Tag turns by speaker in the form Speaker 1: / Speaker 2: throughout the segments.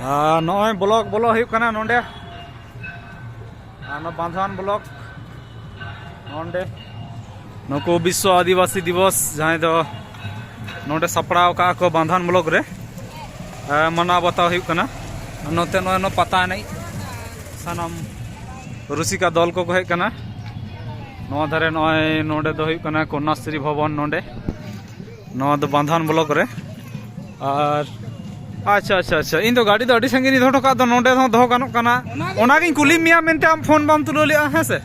Speaker 1: नॉय block बोलो हुई कना नोंडे बांधवान ब्लॉक नोंडे नुको विश्व आदिवासी दिवस जहाँ दो नोंडे सपड़ाव का को बांधवान ब्लॉक रे मना बताव हुई कना नोते नो पता नहीं सानम रुसिका दल को हेज कना नोआ धारे नॉय नोंडे दो हुई कना कन्याश्री भवन नोंडे नोआ दो बांधवान ब्लॉक रे और अच्छा अच्छा अच्छा इन गाड़ी तो अड़ी संगे दो का नोंडे दो गानों कना ओनागिन कुली मिया मेनते आम फोन बाम तुलो लिया है से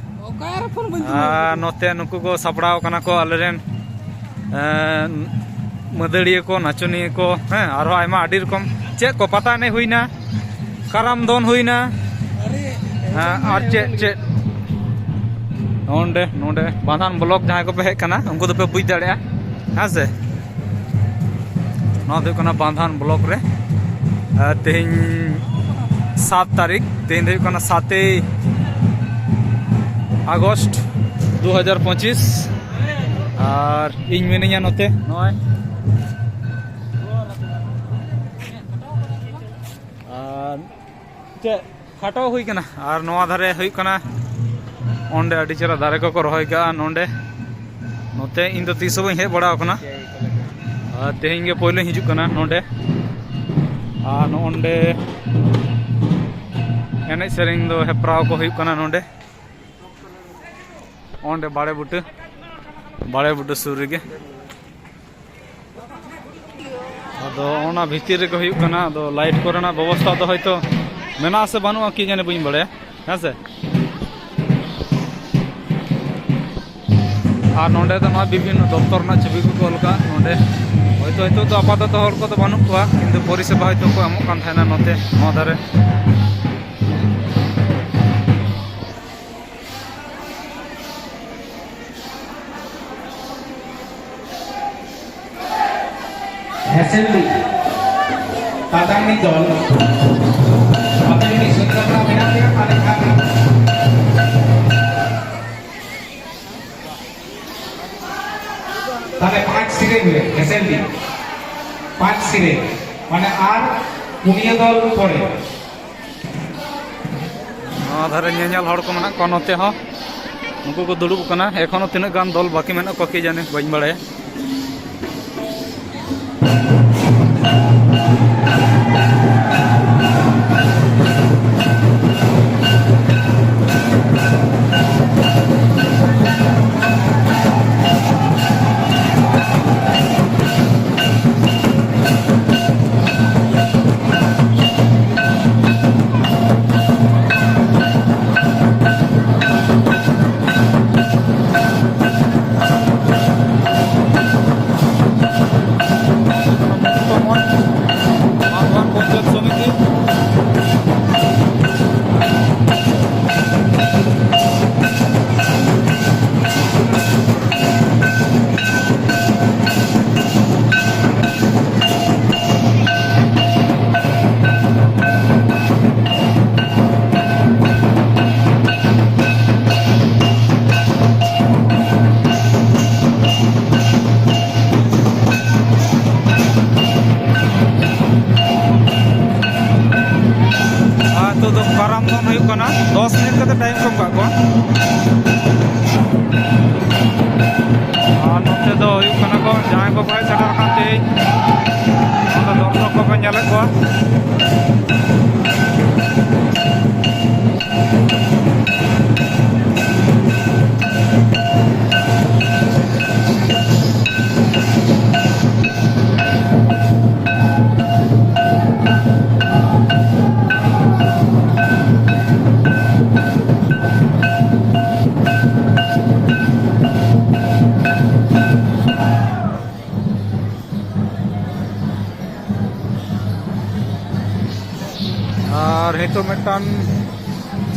Speaker 1: नोते नुकु को सपड़ाव कना को आलेरेन मदड़िया को नाचुनिया को हैं आरो आयमा अड़ी रकम चेक को पता नहीं हुई ना कराम दोन हुई ना और चे नोंडे नोंडे बांधान ब्लॉक जहाँ को पे हेज कना उनको तो पे बुझ दाड़े हाँ से नोआ दो कना बांधान ब्लॉक रे तेहन 7 तारीख तेहन दो कना 7 अगस्त 2025 और इन मिनिया नोते नॉय चे खाटो हुई कना और नोआ धारे हुई कना ओंडे अड़ी चेरा दारे को रही का नोंडे नोते इन तो तीसो बई हेज बड़ा कना तेहन के पहले हिजू कना नोंडे और नोंडे एने सेरेंग दो हेप्राव को हुई कना नोंडे ओंडे बाड़े बुटे सुर रे अदो ओना भितर रे को हुई कना अदो लाइट कोरेना व्यवस्था तो हयतो मेना से बानुआ कि जाने बई बड़े हाँ से और नोंडे तो विभिन्न दफ्तर ना छवि को अलका नोंडे हयतो हयतो तो आपातत हर को तो बानु कोआ किंतु परिसेवा हयतो को एमोग कान थायना नोते नोआ धारे
Speaker 2: असेंबली तादानी दल असेंबली सुंदरता मेना दिया पाले खाना ताले 5 सिरे हुए असेंबली 5 सिरे माने आर पुनिया दल पड़े
Speaker 1: नोआ धारे नेल हड़ को मना को नोते हो उनको को दुड़ुब कना एखोनो तिना गान दल बाकी मेना को कि जाने बई बड़े कराम दोन हुई कना 10 मिनट का टाइम कम का को नोते दो हुई कना को जहां को भाई सेटर काते दर्शक को नेले को और हेतु मिटान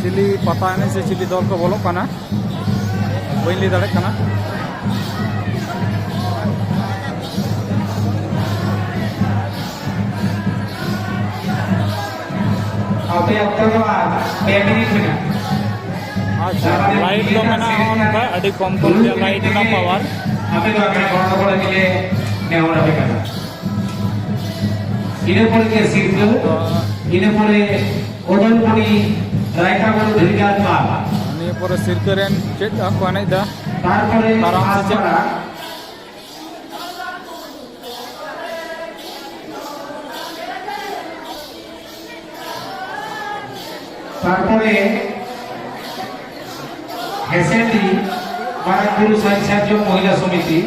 Speaker 1: चिली पता नहीं से चिली दल को बोलो कना बई लै दाड़े कना
Speaker 2: अबे अब तो 2 मिनट में
Speaker 1: अच्छा लाइट लो मेना ऑन का अड़ी कम लाइट ना पावर
Speaker 2: अबे तो आगे बड़ा बड़ा मिले ने और अबे कना इने पर के सिर्फ ᱤᱱᱟᱹ ᱯᱚᱨᱮ ᱚᱫᱚᱞᱯᱩᱨᱤ রায়কাগড় ধিরগার পাল
Speaker 1: ᱱᱤᱭᱟᱹ ᱯᱚᱨᱮ ᱥᱤᱨᱠᱟᱹ ᱨᱮᱱ ᱪᱮᱫ ᱠᱚ ᱮᱱᱮᱡ ᱫᱟ
Speaker 2: তারপরে
Speaker 1: ᱠᱟᱨᱟᱢ ᱥᱮ ᱪᱮᱫ?
Speaker 2: আজপাড়া তারপরে হেসেন্ডি বারাকপুর সাংসার্য মহিলা সমিতি